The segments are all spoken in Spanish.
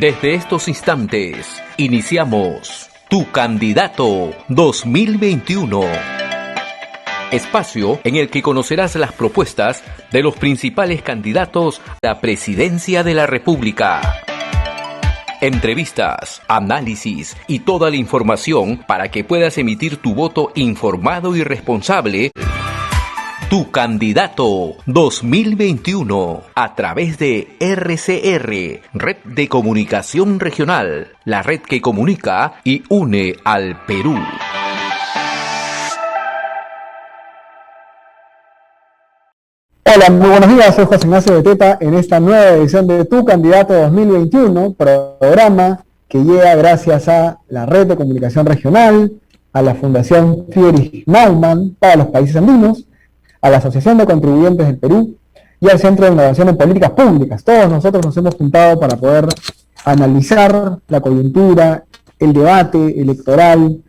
Desde estos instantes, iniciamos Tu Candidato 2021. Espacio en el que conocerás las propuestas de los principales candidatos a la presidencia de la República. Entrevistas, análisis y toda la información para que puedas emitir tu voto informado y responsable. Tu Candidato 2021 a través de RCR, Red de Comunicación Regional, la red que comunica y une al Perú. Hola, muy buenos días, soy José Ignacio Beteta en esta nueva edición de Tu Candidato 2021, programa que llega gracias a la Red de Comunicación Regional, a la Fundación Friedrich Naumann para los países andinos, a la Asociación de Contribuyentes del Perú y al Centro de Innovación en Políticas Públicas. Todos nosotros nos hemos juntado para poder analizar la coyuntura, el debate electoral,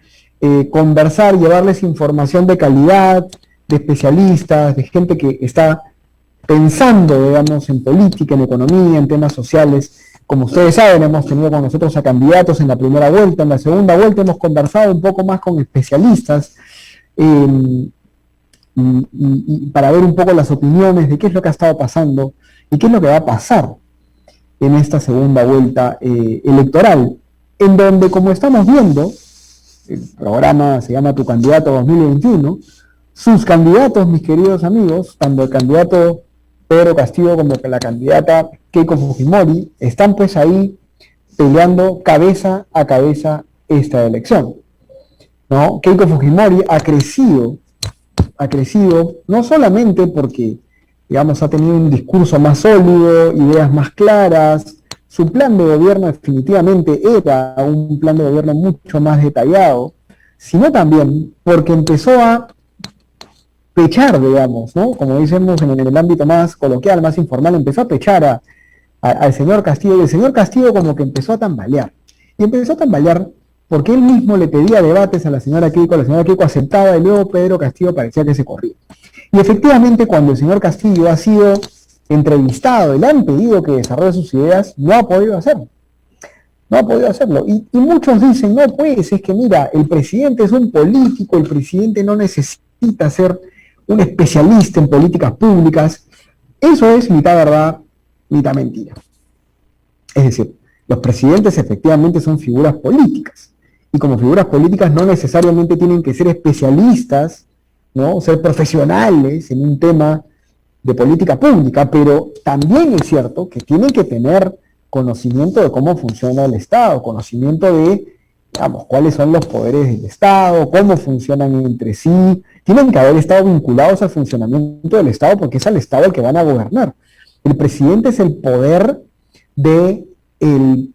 conversar, llevarles información de calidad, de especialistas, de gente que está pensando, digamos, en política, en economía, en temas sociales. Como ustedes saben, hemos tenido con nosotros a candidatos en la primera vuelta. En la segunda vuelta hemos conversado un poco más con especialistas y para ver un poco las opiniones de qué es lo que ha estado pasando y qué es lo que va a pasar en esta segunda vuelta electoral, en donde, como estamos viendo, el programa se llama Tu Candidato 2021, sus candidatos, mis queridos amigos, tanto el candidato Pedro Castillo como la candidata Keiko Fujimori, están pues ahí peleando cabeza a cabeza esta elección, ¿no? Keiko Fujimori ha crecido no solamente porque, digamos, ha tenido un discurso más sólido, ideas más claras, su plan de gobierno definitivamente era un plan de gobierno mucho más detallado, sino también porque empezó a pechar, digamos, ¿no? Como decimos en el ámbito más coloquial, más informal, empezó a pechar al señor Castillo, y el señor Castillo como que empezó a tambalear. Y empezó a tambalear porque él mismo le pedía debates a la señora Keiko aceptaba, y luego Pedro Castillo parecía que se corría. Y efectivamente, cuando el señor Castillo ha sido entrevistado y le han pedido que desarrolle sus ideas, no ha podido hacerlo. No ha podido hacerlo. Y muchos dicen, no, pues, es que mira, el presidente es un político, el presidente no necesita ser un especialista en políticas públicas. Eso es mitad verdad, mitad mentira. Es decir, los presidentes efectivamente son figuras políticas, y como figuras políticas no necesariamente tienen que ser especialistas, ¿no? Ser profesionales en un tema de política pública, pero también es cierto que tienen que tener conocimiento de cómo funciona el Estado, conocimiento de, digamos, cuáles son los poderes del Estado, cómo funcionan entre sí. Tienen que haber estado vinculados al funcionamiento del Estado porque es al Estado el que van a gobernar. El presidente es el poder de el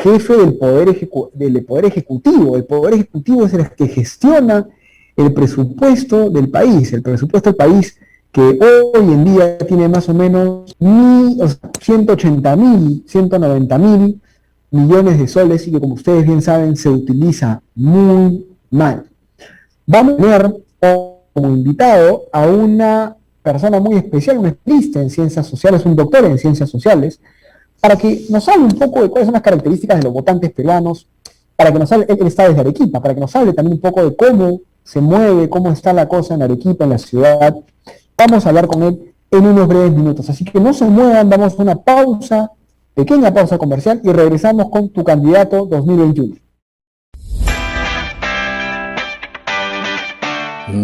jefe del poder ejecutivo. El poder ejecutivo es el que gestiona el presupuesto del país. El presupuesto del país que hoy en día tiene más o menos 180.000, 190.000 millones de soles y que, como ustedes bien saben, se utiliza muy mal. Vamos a tener como invitado a una persona muy especial, un especialista en ciencias sociales, un doctor en ciencias sociales, para que nos hable un poco de cuáles son las características de los votantes peruanos, para que nos hable, él está desde Arequipa, para que nos hable también un poco de cómo se mueve, cómo está la cosa en Arequipa, en la ciudad. Vamos a hablar con él en unos breves minutos, así que no se muevan, damos una pausa, pequeña pausa comercial, y regresamos con Tu Candidato 2021.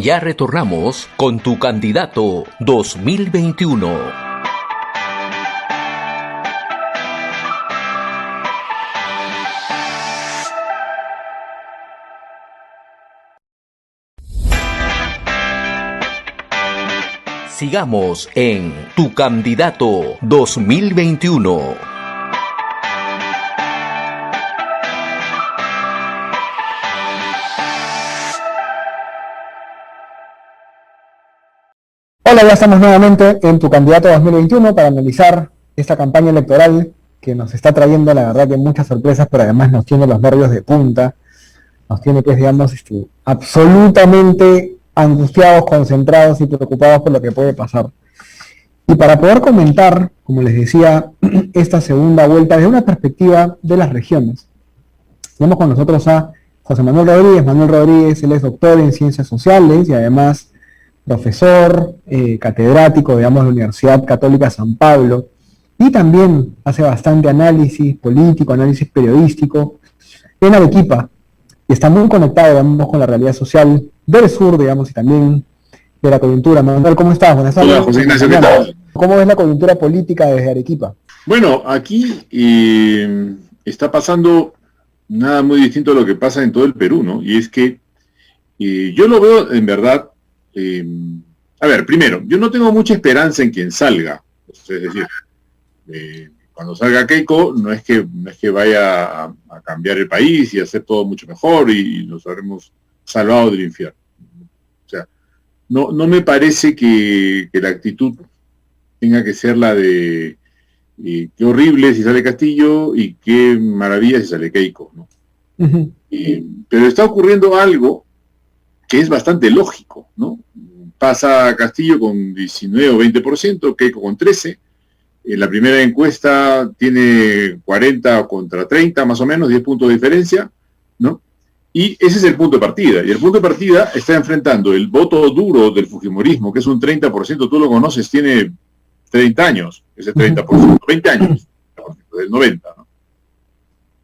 Ya retornamos con Tu Candidato 2021. Sigamos en Tu Candidato 2021. Hola, ya estamos nuevamente en Tu Candidato 2021 para analizar esta campaña electoral que nos está trayendo, la verdad, que muchas sorpresas, pero además nos tiene los nervios de punta, nos tiene, pues, digamos, absolutamente angustiados, concentrados y preocupados por lo que puede pasar. Y para poder comentar, como les decía, esta segunda vuelta desde una perspectiva de las regiones, tenemos con nosotros a José Manuel Rodríguez. Manuel Rodríguez, él es doctor en Ciencias Sociales y además profesor, catedrático, digamos, de la Universidad Católica San Pablo, y también hace bastante análisis político, análisis periodístico en Arequipa, y está muy conectado, digamos, con la realidad social del sur, digamos, y también de la coyuntura. Manuel, ¿cómo estás? Buenas tardes. Hola, José Ignacio, ¿qué tal? ¿Cómo ves la coyuntura política desde Arequipa? Bueno, aquí está pasando nada muy distinto a lo que pasa en todo el Perú, ¿no? Y es que yo lo veo en verdad, a ver, primero, yo no tengo mucha esperanza en quien salga. Es decir, cuando salga Keiko, no es que vaya a cambiar el país y hacer todo mucho mejor y nos habremos salvado del infierno. O sea, no me parece que la actitud tenga que ser la de qué horrible si sale Castillo y qué maravilla si sale Keiko, ¿no? Uh-huh. Pero está ocurriendo algo que es bastante lógico, ¿no? Pasa Castillo con 19 o 20%, Keiko con 13%. En la primera encuesta tiene 40 contra 30, más o menos, 10 puntos de diferencia, ¿no? Y ese es el punto de partida. Y el punto de partida está enfrentando el voto duro del fujimorismo, que es un 30%, tú lo conoces, tiene 30 años, ese 30%, 20 años, del 90, ¿no?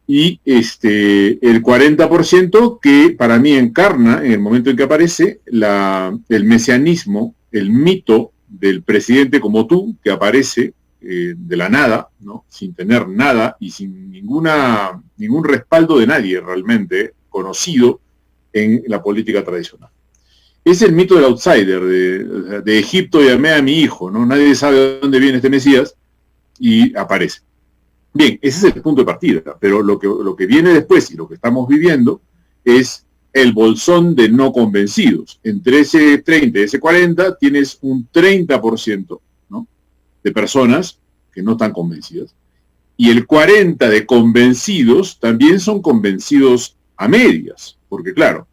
Y el 40% que para mí encarna, en el momento en que aparece, el mesianismo, el mito del presidente como tú, que aparece de la nada, ¿no? Sin tener nada y sin ningún respaldo de nadie realmente conocido en la política tradicional. Es el mito del outsider, de Egipto llamé a mi hijo, ¿no? Nadie sabe de dónde viene este Mesías y aparece. Bien, ese es el punto de partida, pero lo que viene después y lo que estamos viviendo es el bolsón de no convencidos. Entre ese 30 y ese 40 tienes un 30%, ¿no? De personas que no están convencidas. Y el 40% de convencidos también son convencidos a medias, porque claro,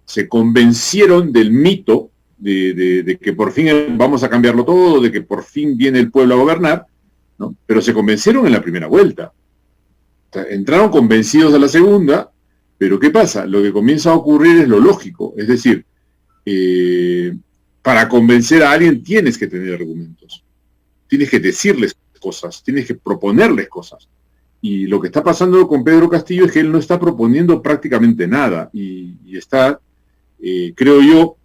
se convencieron del mito de que por fin vamos a cambiarlo todo, de que por fin viene el pueblo a gobernar, ¿no? Pero se convencieron en la primera vuelta. O sea, entraron convencidos a la segunda, pero ¿qué pasa? Lo que comienza a ocurrir es lo lógico, es decir, para convencer a alguien tienes que tener argumentos, tienes que decirles cosas, tienes que proponerles cosas. Y lo que está pasando con Pedro Castillo es que él no está proponiendo prácticamente nada y está, creo yo,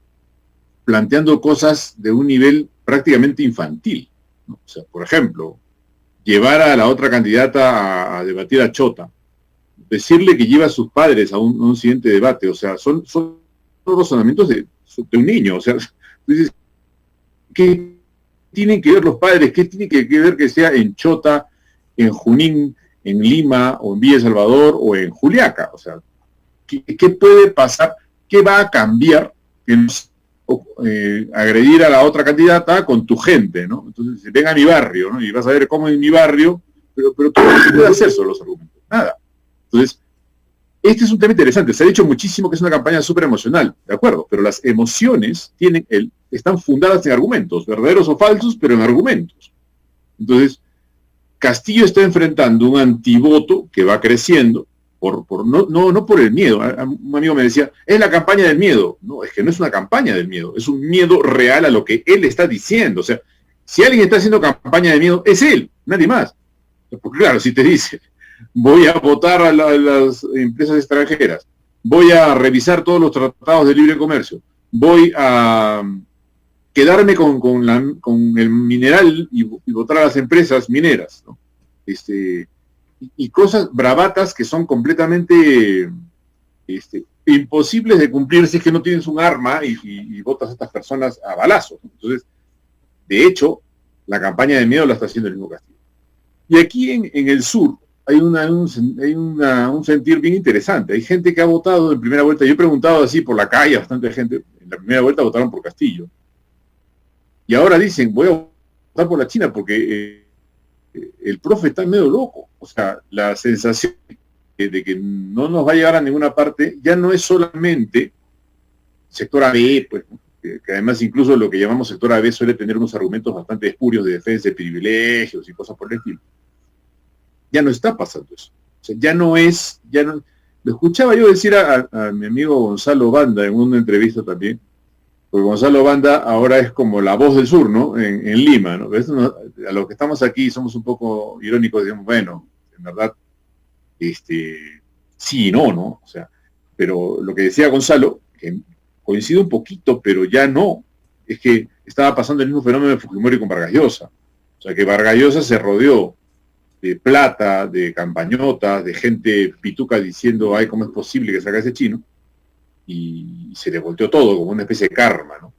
planteando cosas de un nivel prácticamente infantil, ¿no? O sea, por ejemplo, llevar a la otra candidata a debatir a Chota, decirle que lleva a sus padres a un siguiente debate, o sea, son razonamientos de un niño, o sea, dices, ¿qué tienen que ver los padres? ¿Qué tiene que ver que sea en Chota, en Junín, en Lima, o en Villa Salvador, o en Juliaca? O sea, ¿qué puede pasar? ¿Qué va a cambiar en agredir a la otra candidata con tu gente, ¿no? Entonces, ven a mi barrio, ¿no? Y vas a ver cómo en mi barrio, pero tú no puedes hacer sobre los argumentos, nada. Entonces, este es un tema interesante. Se ha dicho muchísimo que es una campaña súper emocional, ¿de acuerdo? Pero las emociones están fundadas en argumentos, verdaderos o falsos, pero en argumentos. Entonces, Castillo está enfrentando un antivoto que va creciendo, no por el miedo. Un amigo me decía, es la campaña del miedo. No, es que no es una campaña del miedo, es un miedo real a lo que él está diciendo. O sea, si alguien está haciendo campaña de miedo, es él, nadie más. Porque claro, si te dice, voy a votar a las empresas extranjeras, voy a revisar todos los tratados de libre comercio, voy a quedarme con el mineral y votar a las empresas mineras, ¿no? Y cosas bravatas que son completamente imposibles de cumplir si es que no tienes un arma y votas a estas personas a balazos. Entonces, de hecho, la campaña de miedo la está haciendo el mismo Castillo. Y aquí en el sur hay un sentir bien interesante. Hay gente que ha votado en primera vuelta. Yo he preguntado así por la calle, bastante gente, en la primera vuelta votaron por Castillo. Y ahora dicen, voy a votar por la China porque el profe está medio loco. O sea, la sensación de que no nos va a llevar a ninguna parte ya no es solamente sector AB, pues, que además incluso lo que llamamos sector AB suele tener unos argumentos bastante espurios de defensa de privilegios y cosas por el estilo. Ya no está pasando eso. O sea, lo escuchaba yo decir a mi amigo Gonzalo Banda en una entrevista también, porque Gonzalo Banda ahora es como la voz del sur, ¿no? En Lima, ¿no? A los que estamos aquí somos un poco irónicos, digamos, bueno, en verdad, sí y no, ¿no? O sea, pero lo que decía Gonzalo, que coincide un poquito, pero ya no, es que estaba pasando el mismo fenómeno de Fujimori con Vargas Llosa. O sea, que Vargas Llosa se rodeó de plata, de campañotas, de gente pituca diciendo, ay, ¿cómo es posible que saca ese chino? Y se le volteó todo como una especie de karma, ¿no?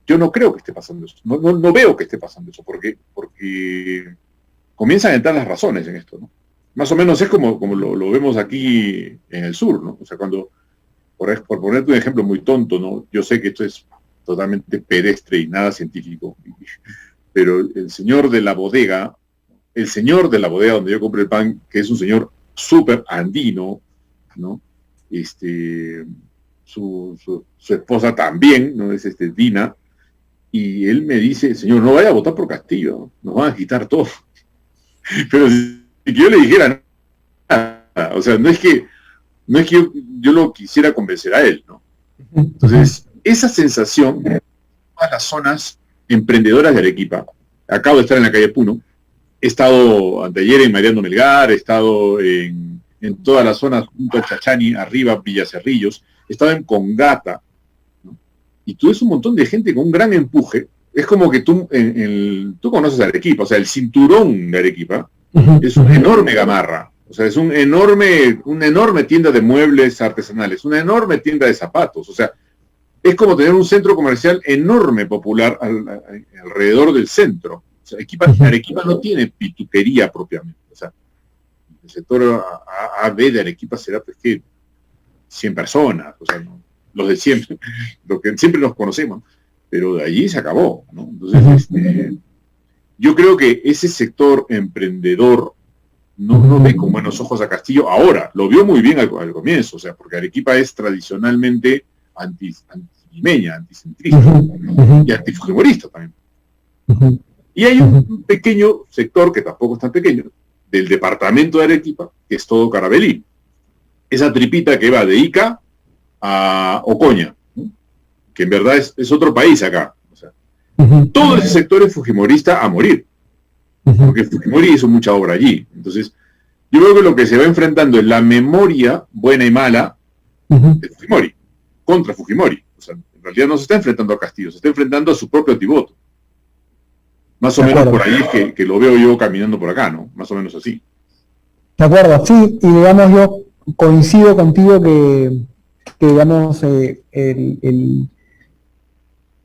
Yo no creo que esté pasando eso, no veo que esté pasando eso, porque comienzan a entrar las razones en esto, ¿no? Más o menos es como lo vemos aquí en el sur, ¿no? O sea, cuando, por ponerte un ejemplo muy tonto, ¿no? Yo sé que esto es totalmente pedestre y nada científico, pero el señor de la bodega donde yo compré el pan, que es un señor súper andino, ¿no? Su esposa también, ¿no? Es Dina, y él me dice, señor, no vaya a votar por Castillo, nos van a quitar todo. Pero si yo le dijera nada, o sea, no es que yo lo quisiera convencer a él, ¿no? Entonces, esa sensación, todas las zonas emprendedoras de Arequipa, acabo de estar en la calle Puno, he estado anteayer en Mariano Melgar, he estado en todas las zonas junto a Chachani, arriba Villa Cerrillos, he estado en Congata, ¿no? Y tú ves un montón de gente con un gran empuje. Es como que tú conoces Arequipa, o sea, el cinturón de Arequipa es una enorme gamarra, o sea, es una enorme tienda de muebles artesanales, una enorme tienda de zapatos, o sea, es como tener un centro comercial enorme, popular, alrededor del centro. O sea, Arequipa no tiene pituquería propiamente. O sea, el sector AB de Arequipa será pues que 100 personas, o sea, ¿no? Los de siempre, los que siempre nos conocemos, pero de allí se acabó, ¿no? Entonces, yo creo que ese sector emprendedor no ve con buenos ojos a Castillo ahora, lo vio muy bien al comienzo, o sea, porque Arequipa es tradicionalmente antilimeña, anticentrista, y antifujimorista también. Y hay un pequeño sector, que tampoco es tan pequeño, del departamento de Arequipa, que es todo Carabelí. Esa tripita que va de Ica a Ocoña, ¿no? Que en verdad es otro país acá. O sea, todo ese sector es fujimorista a morir, porque Fujimori hizo mucha obra allí. Entonces, yo creo que lo que se va enfrentando es la memoria buena y mala de Fujimori, contra Fujimori. O sea, en realidad no se está enfrentando a Castillo, se está enfrentando a su propio Tiboto. Más o menos por ahí es que lo veo yo caminando por acá, ¿no? Más o menos así. De acuerdo, sí, y digamos yo coincido contigo que digamos el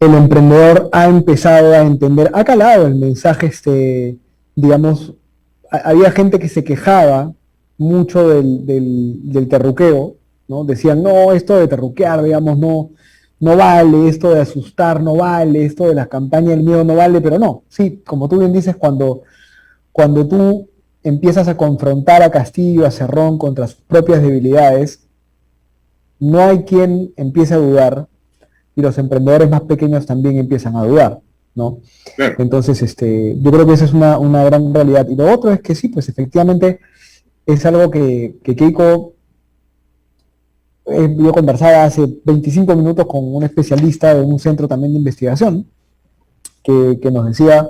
emprendedor ha empezado a entender, ha calado el mensaje, digamos, había gente que se quejaba mucho del terruqueo, ¿no? Decían, no, esto de terruquear, digamos, no vale, esto de asustar no vale, esto de las campañas del miedo no vale, pero no, sí, como tú bien dices, cuando tú empiezas a confrontar a Castillo, a Cerrón contra sus propias debilidades, no hay quien empiece a dudar, y los emprendedores más pequeños también empiezan a dudar, ¿no? Claro. Entonces, yo creo que esa es una gran realidad. Y lo otro es que sí, pues efectivamente es algo que Keiko... Yo conversaba hace 25 minutos con un especialista de un centro también de investigación que nos decía,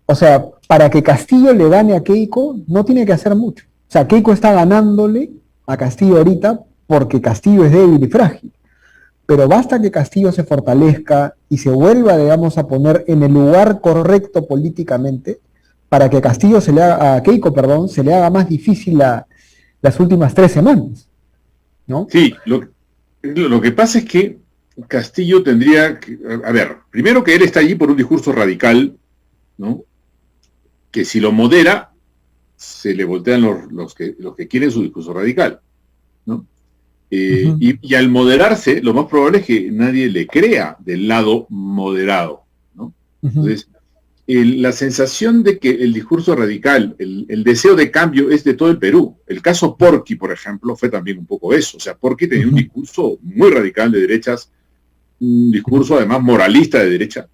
o sea, para que Castillo le gane a Keiko no tiene que hacer mucho. O sea, Keiko está ganándole a Castillo ahorita porque Castillo es débil y frágil. Pero basta que Castillo se fortalezca y se vuelva, digamos, a poner en el lugar correcto políticamente para que a Keiko, se le haga más difícil las últimas 3 semanas. ¿No? Sí, lo que pasa es que Castillo tendría que, a ver, primero que él está allí por un discurso radical, ¿no? Que si lo modera, se le voltean los que quieren su discurso radical, ¿no? Y al moderarse, lo más probable es que nadie le crea del lado moderado, ¿no? Entonces, la sensación de que el discurso radical, el deseo de cambio es de todo el Perú. El caso Porky, por ejemplo, fue también un poco eso. O sea, Porky tenía un discurso muy radical de derechas un discurso además moralista de derecha.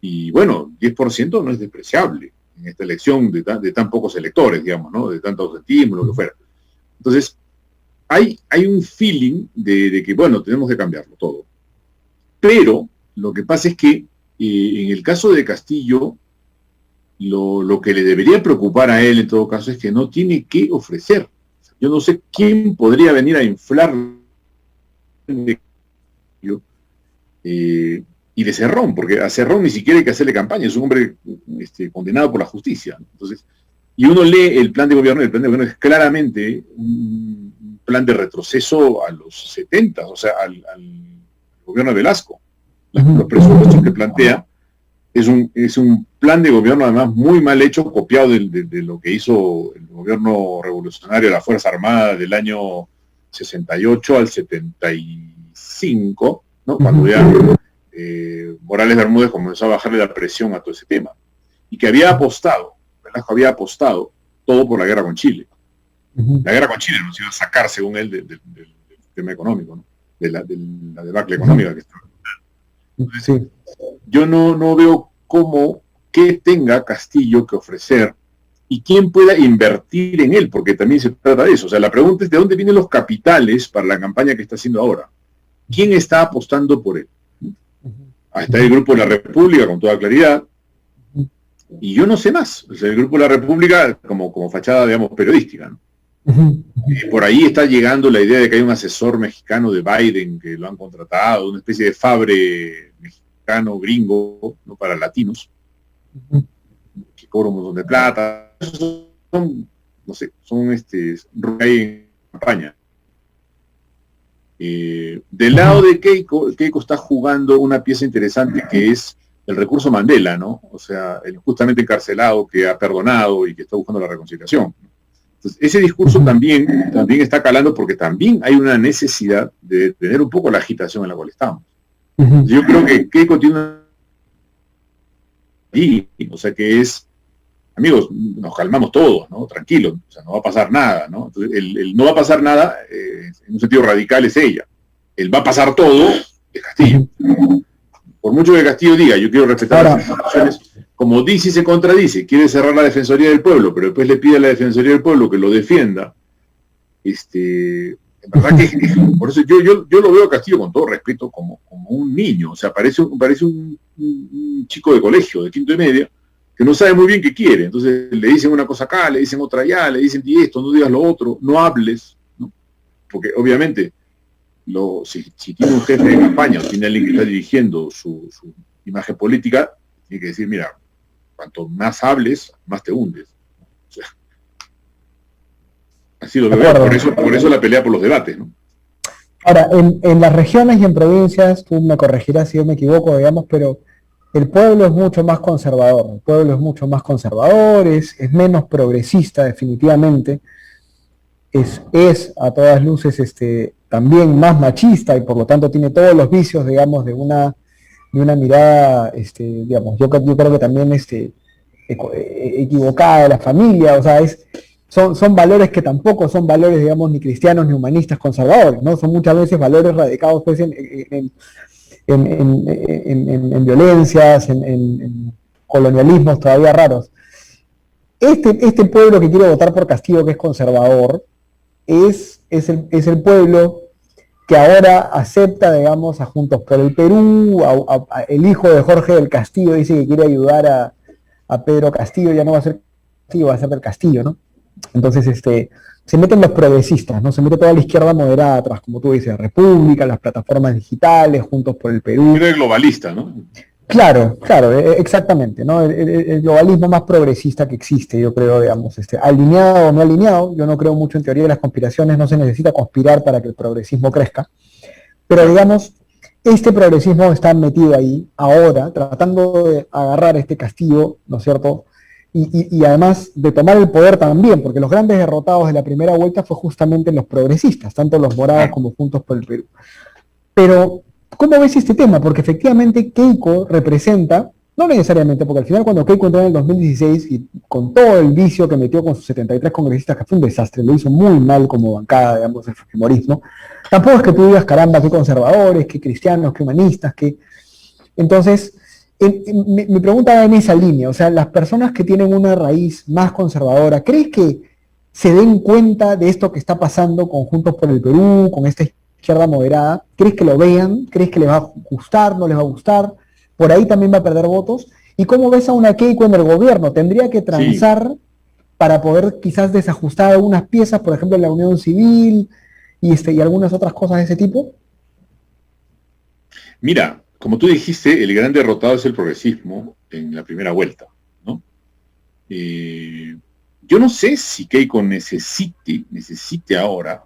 Y bueno, 10% no es despreciable en esta elección de tan pocos electores, digamos, ¿no? De tanto ausentismo, lo que fuera. Entonces, hay un feeling de que, bueno, tenemos que cambiarlo todo. Pero lo que pasa es que en el caso de Castillo, lo que le debería preocupar a él en todo caso es que no tiene qué ofrecer. Yo no sé quién podría venir a inflar y de Cerrón, porque a Cerrón ni siquiera hay que hacerle campaña, es un hombre condenado por la justicia. Entonces, y uno lee el plan de gobierno, y el plan de gobierno es claramente un plan de retroceso a los 70, o sea, al gobierno de Velasco. Los presupuestos que plantea es un plan de gobierno además muy mal hecho, copiado de lo que hizo el gobierno revolucionario de la Fuerza Armada del año 68 al 75, ¿no? Cuando ya Morales Bermúdez comenzó a bajarle la presión a todo ese tema. Y que Velasco había apostado todo por la guerra con Chile. La guerra con Chile nos iba a sacar, según él, del tema económico, ¿no? de la debacle económica que está. Entonces, yo no veo qué tenga Castillo que ofrecer y quién pueda invertir en él, porque también se trata de eso. O sea, la pregunta es de dónde vienen los capitales para la campaña que está haciendo ahora. ¿Quién está apostando por él? Ahí está el Grupo de la República, con toda claridad, y yo no sé más. O sea, el Grupo de la República como fachada, digamos, periodística, ¿no? Por ahí está llegando la idea de que hay un asesor mexicano de Biden que lo han contratado, una especie de Fabre mexicano gringo, ¿no? Para latinos, que cobra un montón de plata. Son en campaña. Del lado de Keiko está jugando una pieza interesante que es el recurso Mandela, ¿no? O sea, el justamente encarcelado que ha perdonado y que está buscando la reconciliación. Entonces, ese discurso también está calando porque también hay una necesidad de tener un poco la agitación en la cual estamos. Yo creo que Keiko tiene una... o sea que es, amigos, nos calmamos todos, ¿no? Tranquilos, o sea, no va a pasar nada, ¿no? Entonces, el no va a pasar nada, en un sentido radical, es ella. El va a pasar todo es Castillo. Por mucho que Castillo diga, yo quiero respetar las instituciones, como dice y se contradice, quiere cerrar la Defensoría del Pueblo, pero después le pide a la Defensoría del Pueblo que lo defienda, en verdad que por eso yo lo veo a Castillo con todo respeto como un niño, o sea, parece un chico de colegio, de quinto y media, que no sabe muy bien qué quiere. Entonces le dicen una cosa acá, le dicen otra allá, le dicen di esto, no digas lo otro, no hables, ¿no? Porque obviamente si tiene un jefe de campaña o tiene alguien que está dirigiendo su imagen política, tiene que decir, mira, cuanto más hables, más te hundes. O sea, así lo veo. Por eso la pelea por los debates, ¿no? Ahora, en las regiones y en provincias, tú me corregirás si yo me equivoco, digamos, pero el pueblo es mucho más conservador. El pueblo es mucho más conservador, es menos progresista, definitivamente. Es a todas luces también más machista y por lo tanto tiene todos los vicios, digamos, de una mirada, digamos, yo creo que también equivocada de la familia, o sea, son valores que tampoco son valores, digamos, ni cristianos ni humanistas conservadores, ¿no? Son muchas veces valores radicados pues en violencias, en colonialismos todavía raros. Este pueblo que quiere votar por Castillo, que es conservador, es el pueblo que ahora acepta, digamos, a Juntos por el Perú, el hijo de Jorge del Castillo dice que quiere ayudar a Pedro Castillo, ya no va a ser Castillo, va a ser del Castillo, ¿no? Entonces, se meten los progresistas, ¿no? Se mete toda la izquierda moderada atrás, como tú dices, República, las plataformas digitales, Juntos por el Perú. Era el globalista, ¿no? Claro, exactamente, ¿no? El globalismo más progresista que existe, yo creo, digamos, alineado o no alineado. Yo no creo mucho en teoría de las conspiraciones, no se necesita conspirar para que el progresismo crezca, pero digamos, este progresismo está metido ahí ahora, tratando de agarrar este Castillo, ¿no es cierto? Y además de tomar el poder también, porque los grandes derrotados de la primera vuelta fue justamente los progresistas, tanto los morados como Juntos por el Perú. Pero ¿cómo ves este tema? Porque efectivamente Keiko representa No necesariamente, porque al final cuando Keiko entró en el 2016 y con todo el vicio que metió con sus 73 congresistas, que fue un desastre, lo hizo muy mal como bancada, digamos, el fujimorismo, tampoco es que tú digas, caramba, qué conservadores, qué cristianos, qué humanistas, qué... Entonces, mi pregunta va en esa línea, o sea, las personas que tienen una raíz más conservadora, ¿crees que se den cuenta de esto que está pasando con Juntos por el Perú, con esta izquierda moderada? ¿Crees que lo vean? ¿Crees que les va a gustar? ¿No les va a gustar? ¿Por ahí también va a perder votos? ¿Y cómo ves a una Keiko en el gobierno? ¿Tendría que transar para poder quizás desajustar algunas piezas, por ejemplo, la unión civil y algunas otras cosas de ese tipo? Mira, como tú dijiste, el gran derrotado es el progresismo en la primera vuelta, ¿no? Yo no sé si Keiko necesite ahora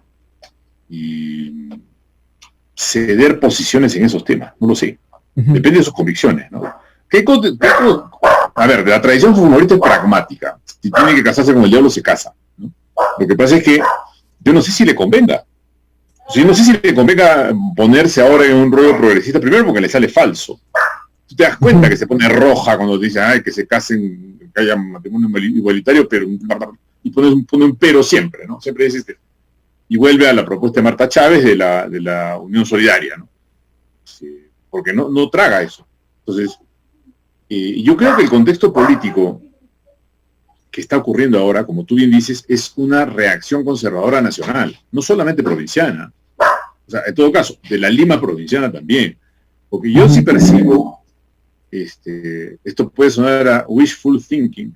ceder posiciones en esos temas, no lo sé. Depende de sus convicciones, ¿no? Keiko, a ver, de la tradición fujimorista es pragmática. Si tiene que casarse con el diablo, se casa, ¿no? Lo que pasa es que yo no sé si le convenga. Yo no sé si le convenga ponerse ahora en un rollo progresista, primero porque le sale falso. Tú te das cuenta que se pone roja cuando dice, ay, que se casen, que haya matrimonio igualitario, pero y pone un pero siempre, ¿no? Siempre dice y vuelve a la propuesta de Marta Chávez de la Unión Solidaria, ¿no? Sí, porque no traga eso. Entonces, yo creo que el contexto político que está ocurriendo ahora, como tú bien dices, es una reacción conservadora nacional, no solamente provinciana, o sea, en todo caso, de la Lima provinciana también, porque yo sí percibo, esto puede sonar a wishful thinking,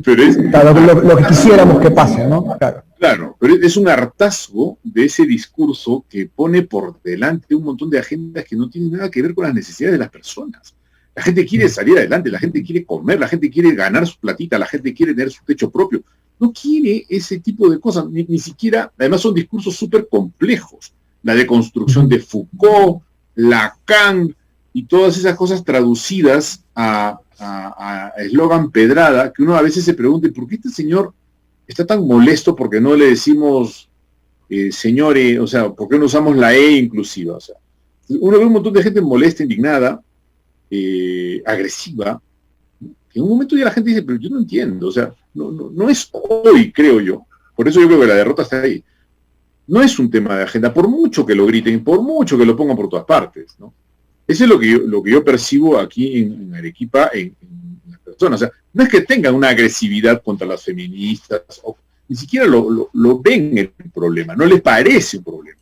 pero es... Claro, lo que quisiéramos que pase, ¿no? Claro, pero es un hartazgo de ese discurso que pone por delante un montón de agendas que no tienen nada que ver con las necesidades de las personas. La gente quiere salir adelante, la gente quiere comer, la gente quiere ganar su platita, la gente quiere tener su techo propio. No quiere ese tipo de cosas, ni siquiera, además son discursos súper complejos. La deconstrucción de Foucault, Lacan y todas esas cosas traducidas a eslogan pedrada, que uno a veces se pregunta, ¿por qué este señor está tan molesto porque no le decimos señores, o sea, por qué no usamos la E inclusiva? O sea, uno ve un montón de gente molesta, indignada, agresiva, que en un momento ya la gente dice, pero yo no entiendo, o sea, no es hoy, creo yo, por eso yo creo que la derrota está ahí, no es un tema de agenda, por mucho que lo griten, por mucho que lo pongan por todas partes, ¿no? Eso es lo que yo percibo aquí en Arequipa, en las personas, o sea, no es que tengan una agresividad contra las feministas, ni siquiera lo ven el problema, no les parece un problema,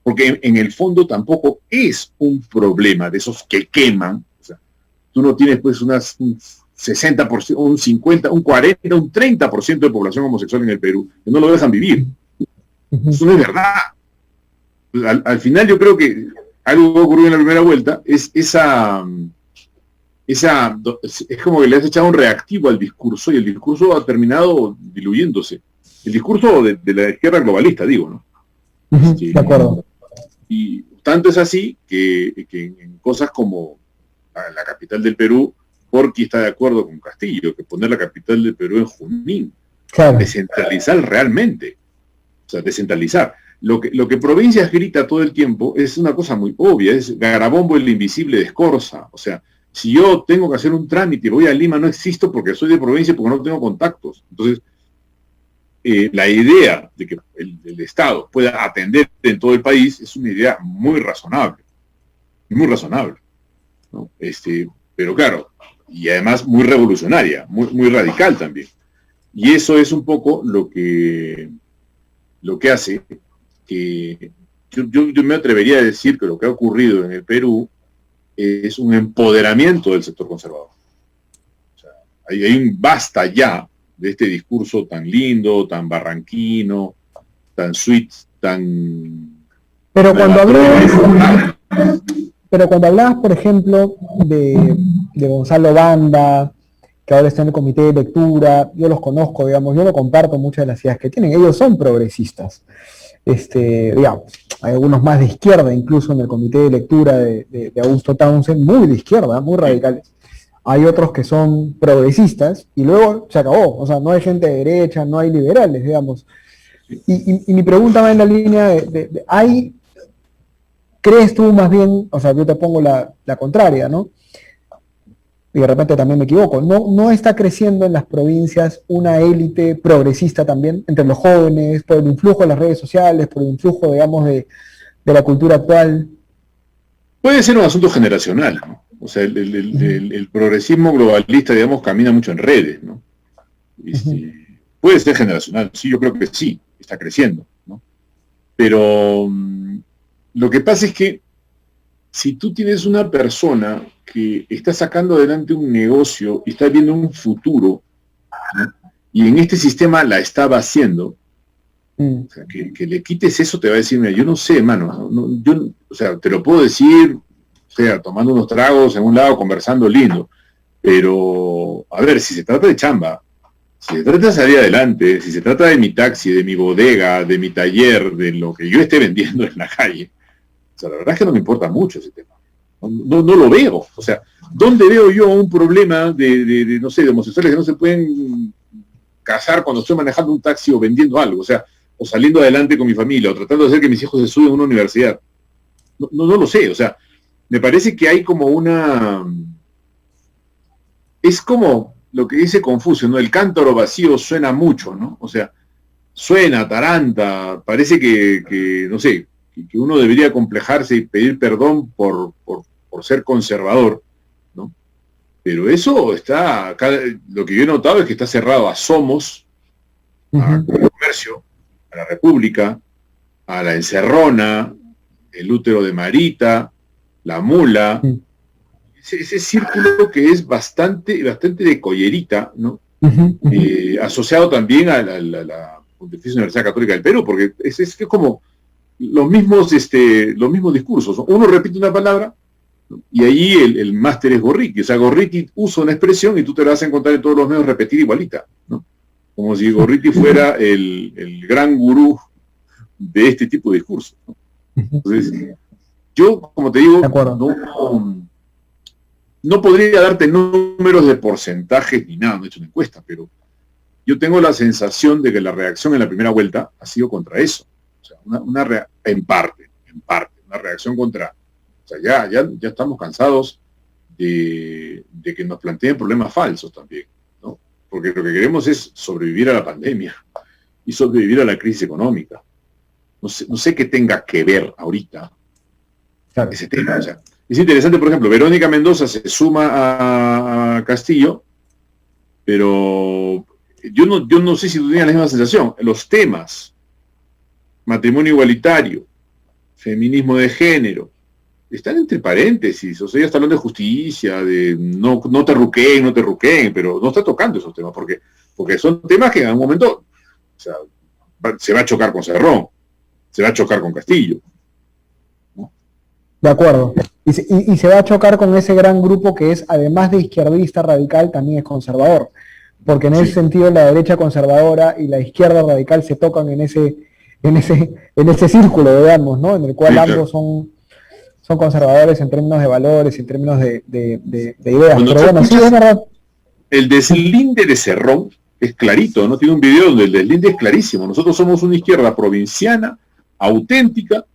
porque en el fondo tampoco es un problema de esos que queman. Tú no tienes pues un 60%, un 50%, un 40%, un 30% de población homosexual en el Perú, que no lo dejan vivir. Eso no es verdad. Al final yo creo que algo que ocurrió en la primera vuelta es es como que le has echado un reactivo al discurso y el discurso ha terminado diluyéndose. El discurso de la izquierda globalista, digo, ¿no? De acuerdo. Y tanto es así que en cosas como la capital del Perú, Porqui está de acuerdo con Castillo, que poner la capital del Perú en Junín. Claro. Descentralizar realmente. O sea, descentralizar. Lo que Provincias grita todo el tiempo es una cosa muy obvia, es Garabombo el invisible de Escorza. O sea, si yo tengo que hacer un trámite y voy a Lima, no existo porque soy de provincia y porque no tengo contactos. Entonces, la idea de que el Estado pueda atender en todo el país es una idea muy razonable. Muy razonable. ¿No? Pero claro, y además muy revolucionaria, muy radical también. Y eso es un poco lo que hace que yo me atrevería a decir que lo que ha ocurrido en el Perú es un empoderamiento del sector conservador. O sea, hay un basta ya de este discurso tan lindo, tan barranquino, tan sweet, tan... Pero cuando hablabas, por ejemplo, de Gonzalo Banda, que ahora está en el comité de lectura, yo los conozco, digamos, yo no comparto muchas de las ideas que tienen, ellos son progresistas. Digamos, hay algunos más de izquierda, incluso en el comité de lectura de Augusto Townsend, muy de izquierda, muy radicales. Hay otros que son progresistas y luego se acabó, o sea, no hay gente de derecha, no hay liberales, digamos. Y mi pregunta va en la línea ¿hay... ¿Crees tú más bien, o sea, yo te pongo la contraria, ¿no? y de repente también me equivoco, no está creciendo en las provincias una élite progresista también entre los jóvenes, por el influjo de las redes sociales, por el influjo, digamos, de la cultura actual? Puede ser un asunto generacional, ¿no? O sea, el progresismo globalista, digamos, camina mucho en redes, ¿no? Puede ser generacional, sí, yo creo que sí, está creciendo, ¿no? Pero lo que pasa es que si tú tienes una persona que está sacando adelante un negocio y está viendo un futuro, ¿no? Y en este sistema la estaba haciendo, o sea, que le quites eso te va a decir, mira, yo no sé, hermano, yo, o sea, te lo puedo decir, o sea, tomando unos tragos en un lado, conversando lindo, pero, a ver, si se trata de chamba, si se trata de salir adelante, si se trata de mi taxi, de mi bodega, de mi taller, de lo que yo esté vendiendo en la calle, o sea, la verdad es que no me importa mucho ese tema. No lo veo. O sea, ¿dónde veo yo un problema no sé, de homosexuales que no se pueden casar cuando estoy manejando un taxi o vendiendo algo? O sea, o saliendo adelante con mi familia, o tratando de hacer que mis hijos se suban a una universidad. No lo sé. O sea, me parece que hay como es como lo que dice Confucio, ¿no? El cántaro vacío suena mucho, ¿no? O sea, suena, taranta, parece que no sé, que uno debería complejarse y pedir perdón por ser conservador, ¿no? Pero eso está, lo que yo he notado es que está cerrado a Somos, a Comercio, a la República, a la Encerrona, el útero de Marita, la Mula, ese círculo que es bastante de collerita, ¿no? Asociado también a la Pontificia Universidad Católica del Perú, porque es como los mismos discursos. Uno repite una palabra, ¿no? Y ahí el máster es Gorriti. O sea, Gorriti usa una expresión y tú te la vas a encontrar en todos los medios repetir igualita, ¿no? Como si Gorriti fuera el gran gurú de este tipo de discursos, ¿no? Entonces, yo, como te digo, no podría darte números de porcentajes ni nada, no he hecho una encuesta, pero yo tengo la sensación de que la reacción en la primera vuelta ha sido contra eso. O sea, en parte, una reacción contra... O sea, ya estamos cansados de que nos planteen problemas falsos también, ¿no? Porque lo que queremos es sobrevivir a la pandemia y sobrevivir a la crisis económica. No sé qué tenga que ver ahorita ese tema. O sea, es interesante, por ejemplo, Verónica Mendoza se suma a Castillo, pero yo no sé si tú tenías la misma sensación. Los temas, matrimonio igualitario, feminismo de género, están entre paréntesis. O sea, ya está hablando de justicia, de no te ruqueen, pero no está tocando esos temas, porque son temas que en algún momento, o sea, se va a chocar con Cerrón, se va a chocar con Castillo, ¿no? De acuerdo. Y se va a chocar con ese gran grupo que es, además de izquierdista radical, también es conservador. Porque en ese sentido la derecha conservadora y la izquierda radical se tocan en ese círculo, digamos, ¿no? En el cual ambos son conservadores en términos de valores y en términos de ideas. Cuando pero bueno, sí, es verdad. El deslinde de Cerrón es clarito, ¿no? Tiene un video donde el deslinde es clarísimo. Nosotros somos una izquierda provinciana, auténtica,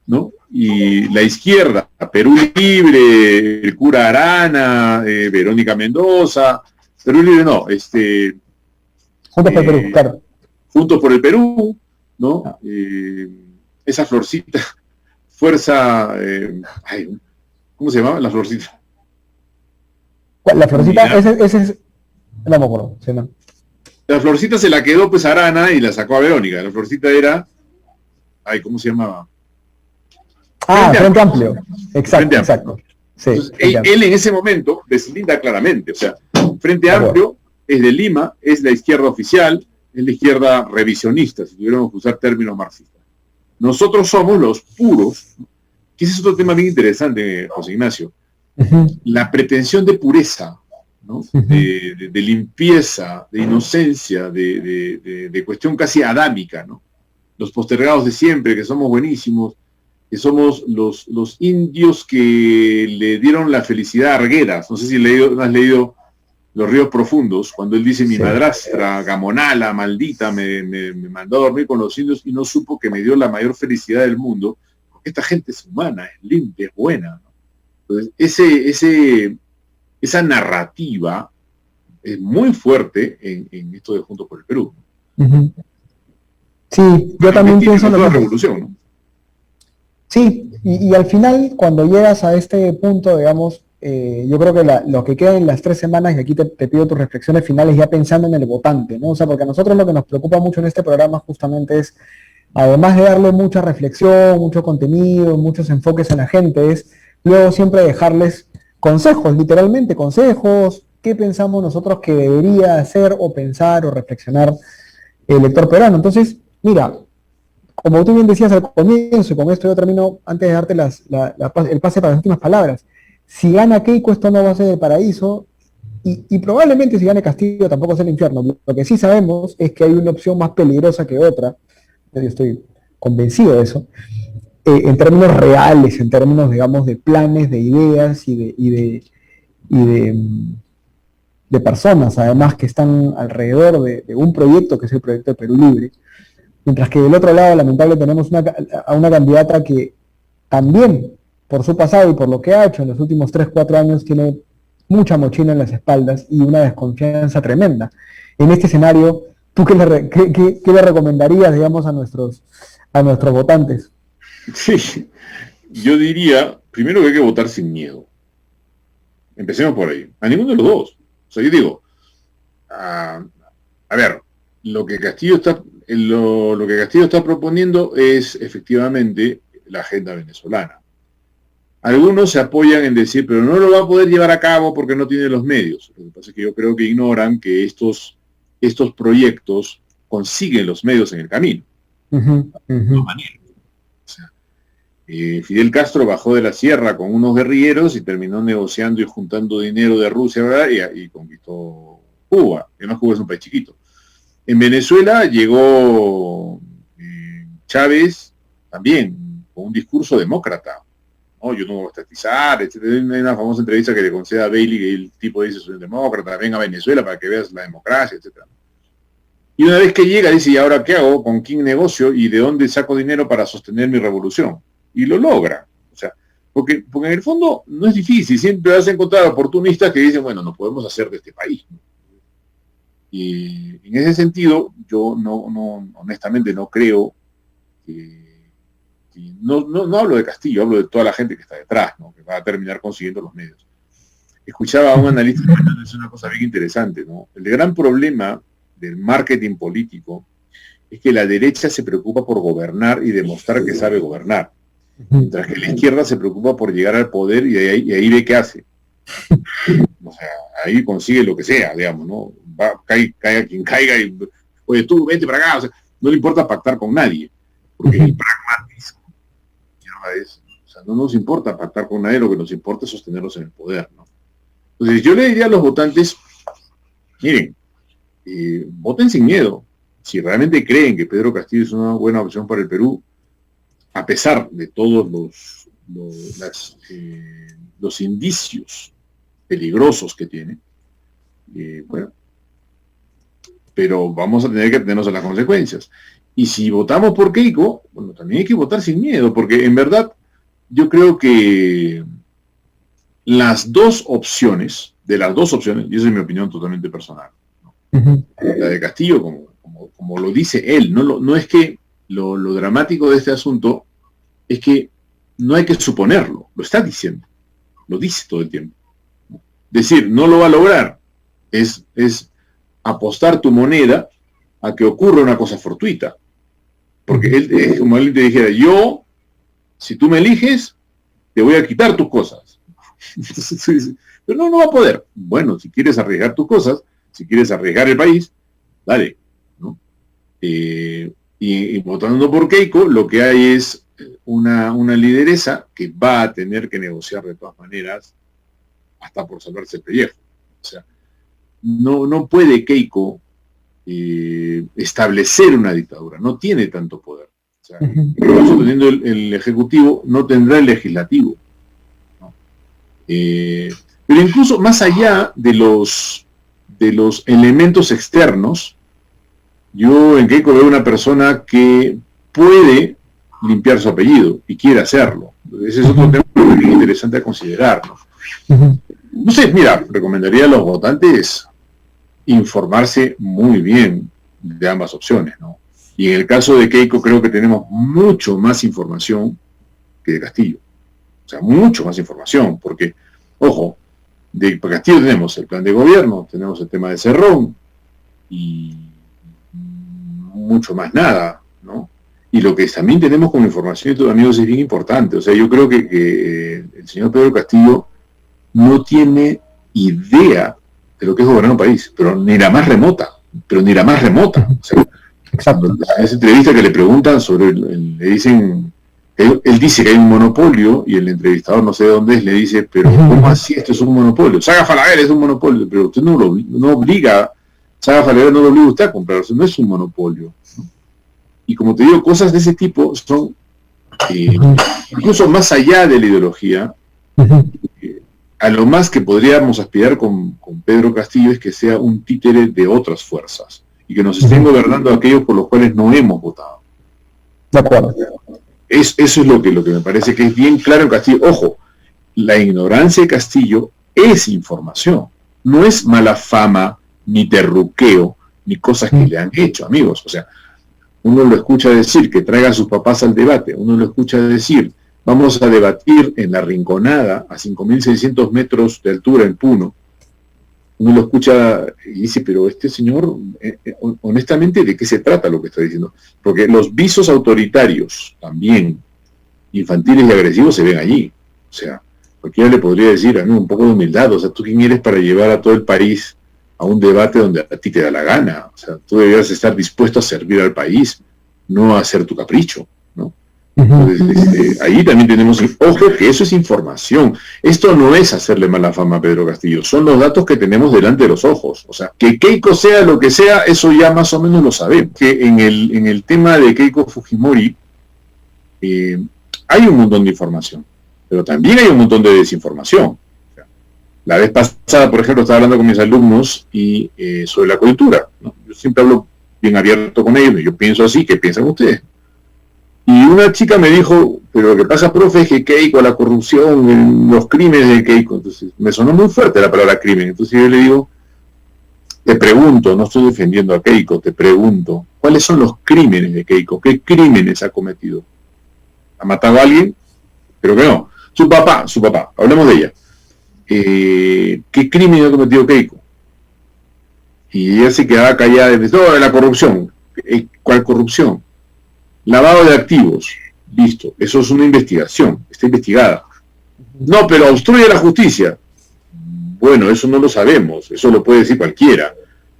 ¿no? Y la izquierda, Perú Libre, el cura Arana, Verónica Mendoza, Perú Libre no, Juntos por el Perú, claro. Juntos por el Perú, ¿no? Esa florcita, fuerza, ¿cómo se llama la florcita? La florcita, ese es, no me acuerdo, sí, no. La florcita se la quedó pues Arana y la sacó a Verónica. La florcita era, ¿cómo se llamaba? Frente Amplio. Exacto. Sí, entonces, él en ese momento deslinda claramente. O sea, Frente Amplio es de Lima, es la izquierda oficial, es la izquierda revisionista, si tuviéramos que usar términos marxistas. Nosotros somos los puros, que ese es otro tema bien interesante, José Ignacio. La pretensión de pureza, ¿no? De limpieza, de inocencia, de cuestión casi adámica, ¿no? Los postergados de siempre, que somos buenísimos, que somos los indios que le dieron la felicidad a Arguedas. No sé si has leído Los Ríos Profundos, cuando él dice, mi madrastra, Gamonala, maldita, me mandó a dormir con los indios y no supo que me dio la mayor felicidad del mundo, porque esta gente es humana, es limpia, es buena, ¿no? Entonces, esa narrativa es muy fuerte en esto de Juntos por el Perú. Uh-huh. Sí, yo también pienso en la revolución, ¿no? Sí, y al final, cuando llegas a este punto, digamos, yo creo que lo que queda en las 3 semanas, y aquí te pido tus reflexiones finales ya pensando en el votante, ¿no? O sea, porque a nosotros lo que nos preocupa mucho en este programa justamente es, además de darle mucha reflexión, mucho contenido, muchos enfoques a la gente, es luego siempre dejarles consejos, literalmente consejos, qué pensamos nosotros que debería hacer o pensar o reflexionar el lector peruano. Entonces, mira, como tú bien decías al comienzo, y con esto yo termino, antes de darte el pase para las últimas palabras, si gana Keiko, esto no va a ser el paraíso, y probablemente si gane Castillo tampoco sea el infierno. Lo que sí sabemos es que hay una opción más peligrosa que otra, yo estoy convencido de eso, en términos reales, en términos, digamos, de planes, de ideas y de personas, además, que están alrededor de un proyecto que es el proyecto de Perú Libre. Mientras que del otro lado, lamentablemente, tenemos a una candidata que también, por su pasado y por lo que ha hecho en los últimos 3, 4 años, tiene mucha mochila en las espaldas y una desconfianza tremenda. En este escenario, ¿tú qué le recomendarías, digamos, a nuestros votantes? Sí, yo diría, primero que hay que votar sin miedo. Empecemos por ahí. A ninguno de los dos. O sea, yo digo, a ver, lo que Castillo está proponiendo es efectivamente la agenda venezolana. Algunos se apoyan en decir, pero no lo va a poder llevar a cabo porque no tiene los medios. Lo que pasa es que yo creo que ignoran que estos proyectos consiguen los medios en el camino. Uh-huh, uh-huh. O sea, Fidel Castro bajó de la sierra con unos guerrilleros y terminó negociando y juntando dinero de Rusia, ¿verdad? Y conquistó Cuba. Además, Cuba es un país chiquito. En Venezuela llegó Chávez también con un discurso demócrata. No, yo no voy a estatizar, etc. Hay una famosa entrevista que le concede a Bailey, que el tipo dice, soy un demócrata, ven a Venezuela para que veas la democracia, etc. Y una vez que llega, dice, ¿y ahora qué hago? ¿Con quién negocio? ¿Y de dónde saco dinero para sostener mi revolución? Y lo logra. O sea, porque en el fondo no es difícil, siempre vas a encontrar oportunistas que dicen, bueno, no podemos hacer de este país, ¿no? Y en ese sentido, yo honestamente no creo que no hablo de Castillo, hablo de toda la gente que está detrás, ¿no? Que va a terminar consiguiendo los medios. Escuchaba a un analista que dice una cosa bien interesante, ¿no? El gran problema del marketing político es que la derecha se preocupa por gobernar y demostrar que sabe gobernar, mientras que la izquierda se preocupa por llegar al poder y ahí ve qué hace. O sea, ahí consigue lo que sea, digamos, ¿no? Caiga quien caiga y, oye, tú vente para acá, o sea, no le importa pactar con nadie, porque el pragmatismo o sea, no nos importa pactar con nadie, lo que nos importa es sostenerlos en el poder, ¿no? Entonces yo le diría a los votantes, miren, voten sin miedo. Si realmente creen que Pedro Castillo es una buena opción para el Perú, a pesar de todos los indicios peligrosos que tiene, bueno, pero vamos a tener que atenernos a las consecuencias. Y si votamos por Keiko, bueno, también hay que votar sin miedo, porque en verdad yo creo que las dos opciones, y esa es mi opinión totalmente personal, ¿no? Uh-huh. La de Castillo, como lo dice él, no es que lo dramático de este asunto es que no hay que suponerlo, lo está diciendo, lo dice todo el tiempo. Decir, no lo va a lograr, es apostar tu moneda a que ocurra una cosa fortuita. Porque él, es como él te dijera, si tú me eliges, te voy a quitar tus cosas. Pero no va a poder. Bueno, si quieres arriesgar tus cosas, si quieres arriesgar el país, dale, ¿no? Y votando por Keiko, lo que hay es una lideresa que va a tener que negociar de todas maneras hasta por salvarse el pellejo. O sea, no puede Keiko establecer una dictadura, no tiene tanto poder. O sea, incluso teniendo el Ejecutivo, no tendrá el Legislativo, ¿no? Pero incluso más allá de los elementos externos, yo en Keiko veo una persona que puede limpiar su apellido y quiere hacerlo. Ese es otro tema interesante a considerar, ¿no? No sé, mira, recomendaría a los votantes informarse muy bien de ambas opciones, ¿no? Y en el caso de Keiko creo que tenemos mucho más información que de Castillo. O sea, mucho más información, porque, ojo, de Castillo tenemos el plan de gobierno, tenemos el tema de Cerrón, y mucho más nada, ¿no? Y lo que también tenemos como información, amigos, es bien importante. O sea, yo creo que el señor Pedro Castillo no tiene idea de lo que es gobernar un país, pero ni la más remota. O sea, Exacto. en esa entrevista que le preguntan sobre, le dicen, él dice que hay un monopolio, y el entrevistador, no sé de dónde es, le dice, pero ¿cómo así? Esto es un monopolio. Saga Falabella es un monopolio, pero usted no obliga, Saga Falabella no lo obliga a usted a comprar, o sea, no es un monopolio, ¿no? Y como te digo, cosas de ese tipo son incluso más allá de la ideología. A lo más que podríamos aspirar con Pedro Castillo es que sea un títere de otras fuerzas y que nos estén gobernando aquellos por los cuales no hemos votado. De acuerdo. Eso es lo que me parece que es bien claro en Castillo. Ojo, la ignorancia de Castillo es información, no es mala fama, ni terruqueo, ni cosas que le han hecho, amigos. O sea, uno lo escucha decir que traiga a sus papás al debate, uno lo escucha decir, vamos a debatir en la Rinconada, a 5.600 metros de altura en Puno. Uno lo escucha y dice, pero este señor, honestamente, ¿de qué se trata lo que está diciendo? Porque los visos autoritarios, también infantiles y agresivos, se ven allí. O sea, cualquiera le podría decir, a mí un poco de humildad, o sea, ¿tú quién eres para llevar a todo el país a un debate donde a ti te da la gana? O sea, tú deberías estar dispuesto a servir al país, no a hacer tu capricho, ¿no? Entonces, ahí también tenemos, ojo, que eso es información. Esto no es hacerle mala fama a Pedro Castillo, son los datos que tenemos delante de los ojos. O sea, que Keiko sea lo que sea, eso ya más o menos lo sabemos. Que en el tema de Keiko Fujimori hay un montón de información, pero también hay un montón de desinformación. O sea, la vez pasada, por ejemplo, estaba hablando con mis alumnos y sobre la coyuntura, ¿no? Yo siempre hablo bien abierto con ellos, y yo pienso así, ¿qué piensan ustedes? Y una chica me dijo, pero lo que pasa, profe, es que Keiko, la corrupción, los crímenes de Keiko. Entonces, me sonó muy fuerte la palabra crimen. Entonces yo le digo, te pregunto, no estoy defendiendo a Keiko, te pregunto, ¿cuáles son los crímenes de Keiko? ¿Qué crímenes ha cometido? ¿Ha matado a alguien? Creo que no. Su papá, hablemos de ella. ¿Qué crimen ha cometido Keiko? Y ella se quedaba callada y dice, no, de la corrupción. ¿Cuál corrupción? Lavado de activos, listo, eso es una investigación, está investigada. No, pero obstruye la justicia. Bueno, eso no lo sabemos, eso lo puede decir cualquiera.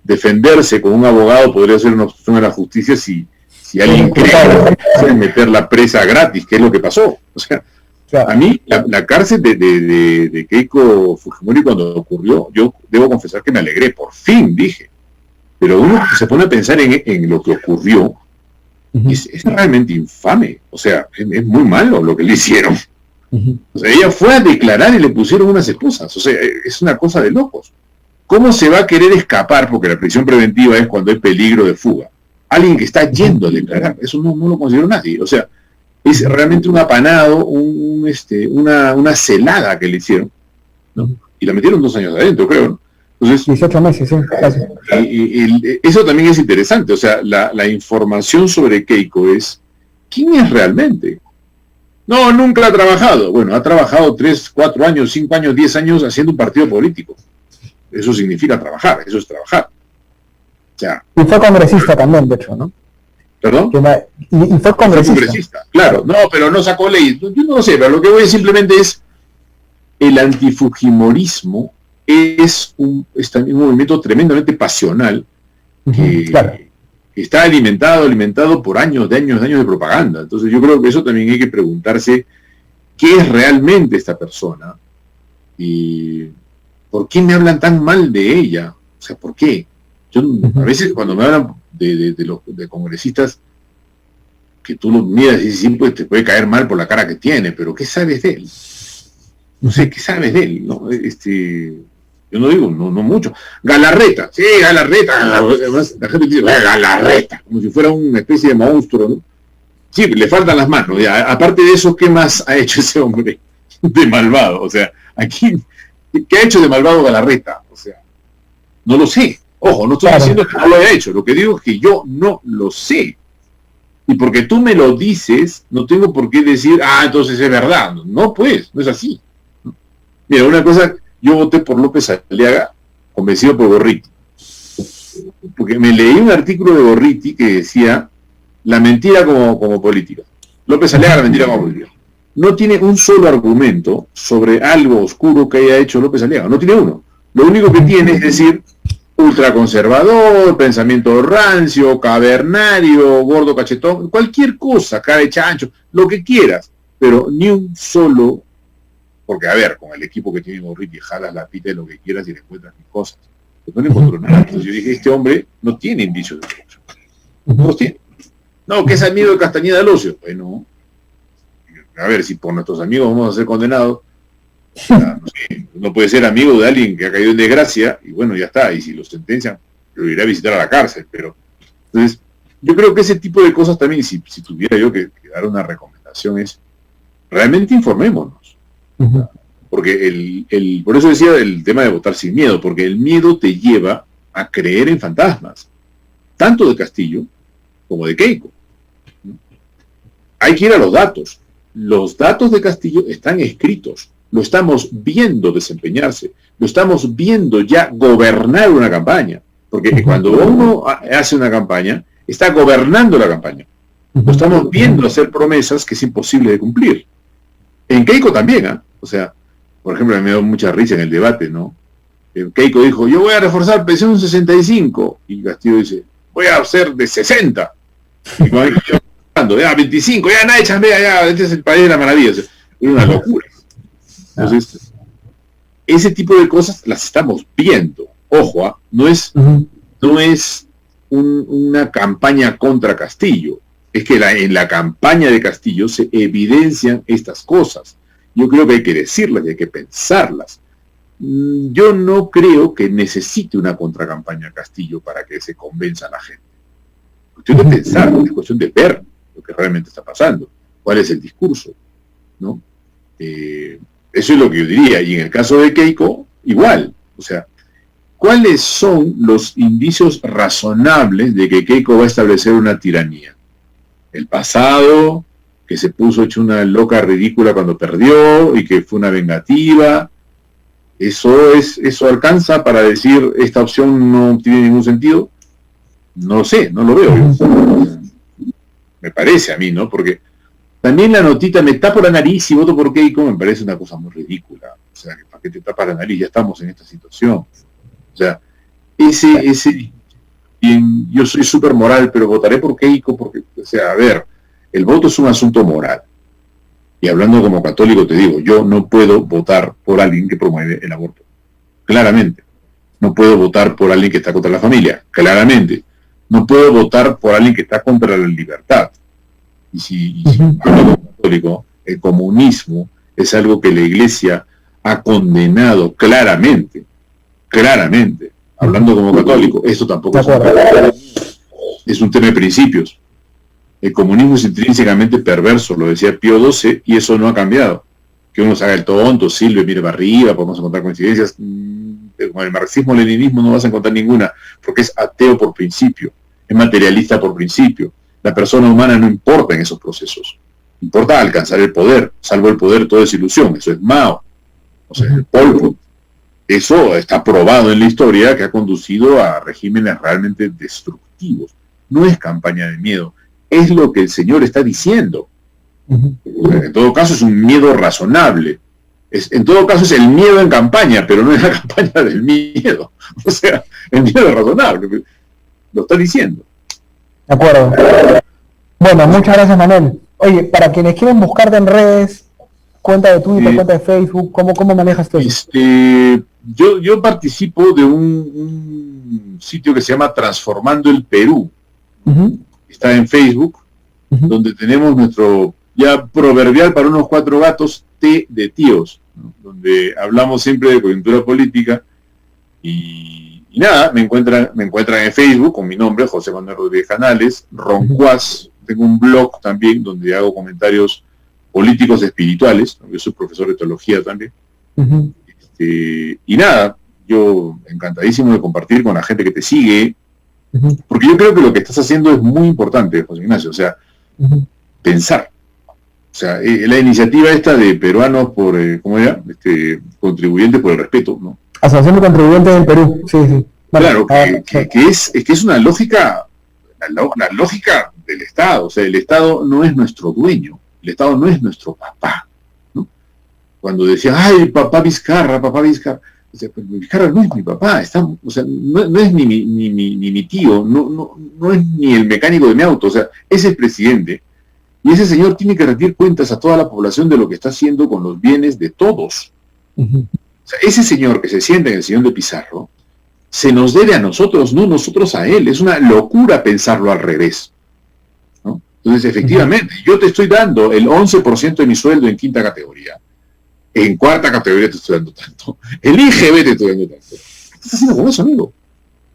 Defenderse con un abogado podría ser una obstrucción a la justicia si alguien cree que puede meter la presa gratis, que es lo que pasó. O sea, a mí la cárcel de Keiko Fujimori cuando ocurrió, yo debo confesar que me alegré, por fin, dije. Pero uno se pone a pensar en lo que ocurrió. Es realmente infame, o sea, es muy malo lo que le hicieron. O sea, ella fue a declarar y le pusieron unas excusas, o sea, es una cosa de locos. ¿Cómo se va a querer escapar? Porque la prisión preventiva es cuando hay peligro de fuga. Alguien que está yendo a declarar, eso no lo considero nadie, o sea, es realmente un apanado, una celada que le hicieron, ¿no? Y la metieron 2 años adentro, creo, ¿no? Entonces, 18 meses, sí, casi. Eso también es interesante, o sea, la información sobre Keiko es, ¿quién es realmente? No, nunca ha trabajado. Bueno, ha trabajado 3, 4 años, 5 años, 10 años haciendo un partido político. Eso significa trabajar, eso es trabajar. O sea, y fue congresista también, de hecho, ¿no? ¿Perdón? Y fue congresista. Claro, no, pero no sacó ley. Yo no lo sé, pero lo que voy simplemente es el antifujimorismo es un movimiento tremendamente pasional que está alimentado por años de propaganda. Entonces yo creo que eso también hay que preguntarse qué es realmente esta persona y por qué me hablan tan mal de ella. O sea, ¿por qué? Yo a veces cuando me hablan de congresistas que tú lo miras y dices, pues te puede caer mal por la cara que tiene, pero ¿qué sabes de él? No sé, ¿qué sabes de él? ¿No? Yo no digo, no mucho. Galarreta, sí, Galarreta. Además, la gente dice, Galarreta, como si fuera una especie de monstruo, ¿no? Sí, le faltan las manos. Ya. Aparte de eso, ¿qué más ha hecho ese hombre de malvado? O sea, aquí ¿Qué ha hecho de malvado Galarreta? O sea, no lo sé. Ojo, no estoy diciendo que no lo haya hecho. Lo que digo es que yo no lo sé. Y porque tú me lo dices, no tengo por qué decir, entonces es verdad. No, pues, no es así. Mira, una cosa, yo voté por López Aliaga, convencido por Gorriti. Porque me leí un artículo de Gorriti que decía, la mentira como política. López Aliaga, la mentira como política. No tiene un solo argumento sobre algo oscuro que haya hecho López Aliaga. No tiene uno. Lo único que tiene es decir, ultraconservador, pensamiento rancio, cavernario, gordo cachetón, cualquier cosa, cara de chancho, lo que quieras, pero ni un solo, porque a ver, con el equipo que tiene Gorriti, jalas la pita de lo que quieras y le encuentras mis cosas. Pues no le encontró nada. Entonces yo dije, este hombre no tiene indicios de corrupción. No los tiene. No, que es amigo de Castañeda del Ocio. Bueno, a ver, si por nuestros amigos vamos a ser condenados, no sé, no puede ser amigo de alguien que ha caído en desgracia, y bueno, ya está, y si lo sentencian, lo irá a visitar a la cárcel, pero entonces, yo creo que ese tipo de cosas también, si tuviera yo que dar una recomendación, es realmente informémonos. Porque por eso decía el tema de votar sin miedo, porque el miedo te lleva a creer en fantasmas, tanto de Castillo como de Keiko. Hay que ir a los datos. Los datos de Castillo están escritos. Lo estamos viendo desempeñarse, lo estamos viendo ya gobernar una campaña, porque cuando uno hace una campaña, está gobernando la campaña. Lo estamos viendo hacer promesas que es imposible de cumplir. En Keiko también, o sea, por ejemplo, me dio mucha risa en el debate, ¿no? Keiko dijo, yo voy a reforzar pensión 65, y Castillo dice, voy a hacer de 60. Y cuando ya 25, ya nadie chambea, ya, este es el país de la maravilla. O sea, es una locura. Entonces, ese tipo de cosas las estamos viendo. Ojo, no es una campaña contra Castillo. Es que en la campaña de Castillo se evidencian estas cosas. Yo creo que hay que decirlas y hay que pensarlas. Yo no creo que necesite una contracampaña Castillo para que se convenza a la gente. Es cuestión de pensar, es cuestión de ver lo que realmente está pasando, cuál es el discurso, ¿no? Eso es lo que yo diría. Y en el caso de Keiko, igual. O sea, ¿cuáles son los indicios razonables de que Keiko va a establecer una tiranía? El pasado, que se puso hecho una loca ridícula cuando perdió y que fue una vengativa. ¿Eso alcanza para decir esta opción no tiene ningún sentido? No lo sé, no lo veo. Me parece a mí, ¿no? Porque también la notita, me tapo la nariz y voto por Keiko, me parece una cosa muy ridícula. O sea, ¿para qué te tapas la nariz? Ya estamos en esta situación. O sea, yo soy súper moral, pero votaré por Keiko porque, o sea, a ver, el voto es un asunto moral. Y hablando como católico te digo, yo no puedo votar por alguien que promueve el aborto. Claramente. No puedo votar por alguien que está contra la familia. Claramente. No puedo votar por alguien que está contra la libertad. Y si hablo como católico, el comunismo es algo que la Iglesia ha condenado claramente, hablando como católico. Esto tampoco es un tema de principios. El comunismo es intrínsecamente perverso, lo decía Pío XII, y eso no ha cambiado. Que uno se haga el tonto, silbe, mire para arriba, podemos encontrar coincidencias. Con el marxismo-leninismo no vas a encontrar ninguna, porque es ateo por principio, es materialista por principio. La persona humana no importa en esos procesos. Importa alcanzar el poder. Salvo el poder, todo es ilusión. Eso es Mao. O sea, el polvo. Eso está probado en la historia que ha conducido a regímenes realmente destructivos. No es campaña de miedo. Es lo que el Señor está diciendo. En todo caso, es un miedo razonable. En todo caso, es el miedo en campaña, pero no es la campaña del miedo. O sea, el miedo es razonable. Lo está diciendo. De acuerdo. Bueno, muchas gracias, Manuel. Oye, para quienes quieren buscarte en redes, cuenta de Twitter, cuenta de Facebook, ¿cómo manejas todo eso? Yo participo de un sitio que se llama Transformando el Perú. Está en Facebook, donde tenemos nuestro ya proverbial para unos 4 gatos, té de tíos, ¿no? Donde hablamos siempre de coyuntura política y nada, me encuentran en Facebook con mi nombre, José Manuel Rodríguez Canales, Roncuaz. Tengo un blog también donde hago comentarios políticos espirituales, yo soy profesor de teología también. Y nada, yo encantadísimo de compartir con la gente que te sigue, Uh-huh. porque yo creo que lo que estás haciendo es muy importante, José Ignacio, o sea, Uh-huh. pensar. O sea, la iniciativa esta de peruanos por, ¿cómo era? Contribuyentes por el respeto, ¿no? Asociación de Contribuyentes del Perú, sí, sí. Bueno, Claro, que es una lógica, la lógica del Estado. O sea, el Estado no es nuestro dueño, el Estado no es nuestro papá, ¿no? Cuando decía, ay, papá Vizcarra, o sea, pues, Vizcarra no es mi papá, o sea, no es ni mi tío, no es ni el mecánico de mi auto, o sea, es el presidente. Y ese señor tiene que rendir cuentas a toda la población de lo que está haciendo con los bienes de todos. Uh-huh. O sea, ese señor que se sienta en el sillón de Pizarro, se nos debe a nosotros, no nosotros a él. Es una locura pensarlo al revés, ¿no? Entonces, efectivamente, yo te estoy dando el 11% de mi sueldo en quinta categoría. En cuarta categoría te estoy dando tanto. El IGB te estoy dando tanto. ¿Qué estás haciendo con eso, amigo?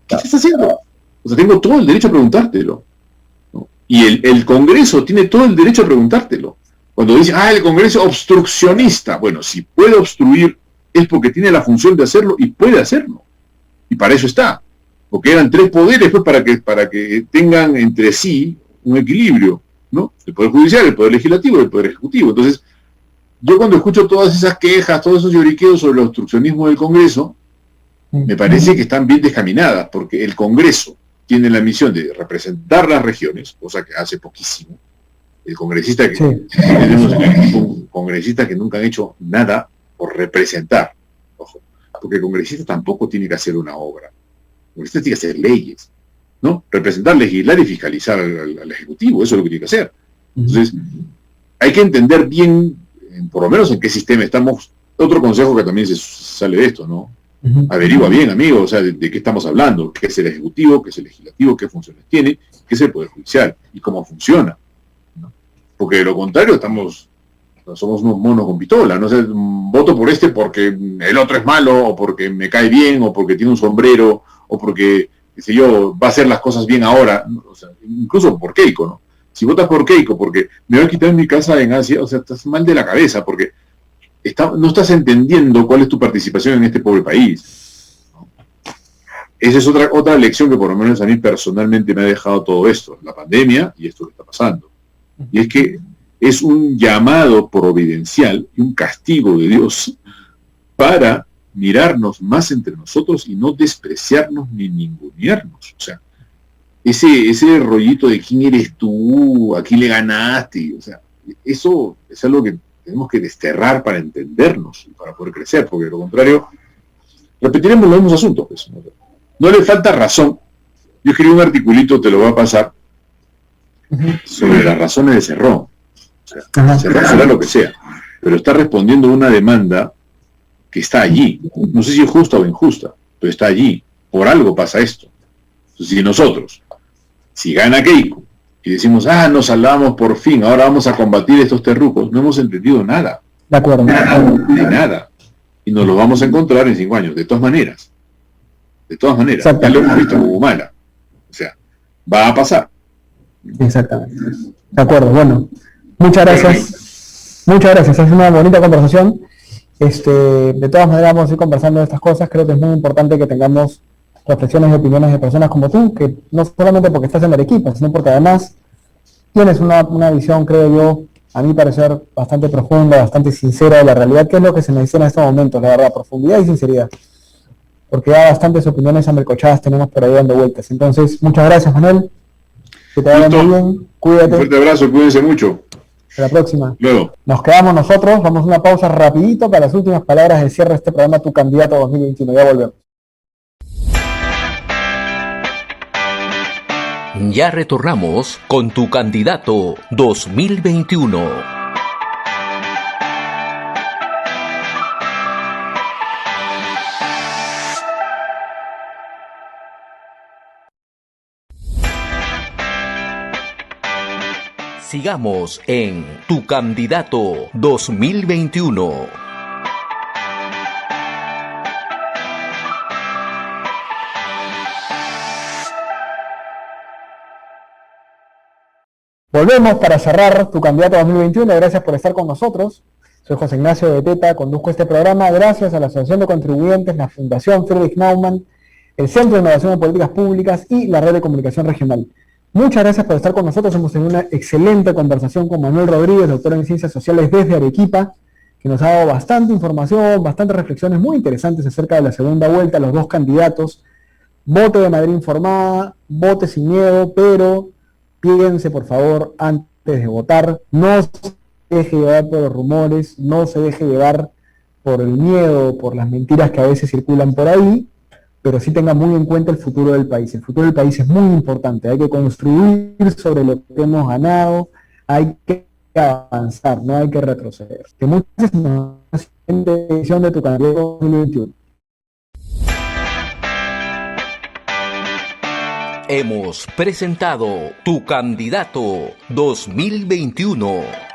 ¿Qué estás haciendo? O sea, tengo todo el derecho a preguntártelo, ¿no? Y el Congreso tiene todo el derecho a preguntártelo. Cuando dice, el Congreso obstruccionista. Bueno, si puede obstruir es porque tiene la función de hacerlo y puede hacerlo. Y para eso está. Porque eran tres poderes pues, para que tengan entre sí un equilibrio, ¿no? El Poder Judicial, el Poder Legislativo y el Poder Ejecutivo. Entonces, yo cuando escucho todas esas quejas, todos esos lloriqueos sobre el obstruccionismo del Congreso, me parece que están bien descaminadas, porque el Congreso tiene la misión de representar las regiones, cosa que hace poquísimo. El congresista que tenemos en el equipo, congresistas que nunca han hecho nada por representar, ojo, porque el congresista tampoco tiene que hacer una obra, el congresista tiene que hacer leyes, ¿no? Representar, legislar y fiscalizar al Ejecutivo, eso es lo que tiene que hacer. Entonces, hay que entender bien, por lo menos en qué sistema estamos. Otro consejo que también se sale de esto, ¿no? Uh-huh. Averigua bien, amigo, o sea, de qué estamos hablando, qué es el Ejecutivo, qué es el Legislativo, qué funciones tiene, qué es el Poder Judicial y cómo funciona, ¿no? Porque de lo contrario somos unos monos con pistola, no sé, voto por este porque el otro es malo, o porque me cae bien, o porque tiene un sombrero, o porque, qué sé yo, va a hacer las cosas bien ahora, o sea, incluso por Keiko, ¿no? Si votas por Keiko porque me va a quitar mi casa en Asia, o sea, estás mal de la cabeza, porque no estás entendiendo cuál es tu participación en este pobre país, ¿no? Esa es otra lección que por lo menos a mí personalmente me ha dejado todo esto, la pandemia y esto que está pasando. Y es que es un llamado providencial y un castigo de Dios para mirarnos más entre nosotros y no despreciarnos ni ningunearnos. O sea, ese rollito de quién eres tú, a quién le ganaste, o sea, eso es algo que tenemos que desterrar para entendernos y para poder crecer, porque de lo contrario repetiremos los mismos asuntos. Pues, no le falta razón. Yo escribí un articulito, te lo voy a pasar, sobre las razones de Cerrón. O sea, Cerrón será lo que sea, pero está respondiendo a una demanda que está allí. No sé si es justa o injusta, pero está allí. Por algo pasa esto. Entonces, si nosotros, si gana Keiko, y decimos, nos salvamos por fin, ahora vamos a combatir estos terrucos, no hemos entendido nada. De acuerdo. Nada. Y nos lo vamos a encontrar en 5 años, de todas maneras. Ya lo hemos visto en Humala. O sea, va a pasar. Exactamente. De acuerdo, bueno. Muchas gracias. Muchas gracias. Es una bonita conversación. De todas maneras vamos a ir conversando de estas cosas. Creo que es muy importante que tengamos reflexiones y opiniones de personas como tú, que no solamente porque estás en Arequipa, sino porque además tienes una visión, creo yo, a mi parecer, bastante profunda, bastante sincera de la realidad, que es lo que se necesita en estos momentos, la verdad, profundidad y sinceridad. Porque ya bastantes opiniones amelcochadas tenemos por ahí dando vueltas. Entonces, muchas gracias, Manuel. Que te vaya muy bien. Cuídate. Un fuerte abrazo, cuídense mucho. Hasta la próxima. Luego. Nos quedamos nosotros, vamos a una pausa rapidito para las últimas palabras de cierre de este programa Tu Candidato 2021. Ya volvemos. Ya retornamos con Tu Candidato 2021. Sigamos en Tu Candidato 2021. Volvemos para cerrar Tu Candidato 2021. Gracias por estar con nosotros. Soy José Ignacio Beteta, conduzco este programa gracias a la Asociación de Contribuyentes, la Fundación Friedrich Naumann, el Centro de Innovación en Políticas Públicas y la Red de Comunicación Regional. Muchas gracias por estar con nosotros. Hemos tenido una excelente conversación con Manuel Rodríguez, doctor en Ciencias Sociales desde Arequipa, que nos ha dado bastante información, bastantes reflexiones muy interesantes acerca de la segunda vuelta, los dos candidatos. Vote de manera informada, vote sin miedo, pero piense por favor antes de votar. No se deje llevar por los rumores, no se deje llevar por el miedo, por las mentiras que a veces circulan por ahí, pero sí tenga muy en cuenta el futuro del país. El futuro del país es muy importante, hay que construir sobre lo que hemos ganado, hay que avanzar, no hay que retroceder. Que muchas gracias en la siguiente edición de Tu Candidato 2021. Hemos presentado Tu Candidato 2021.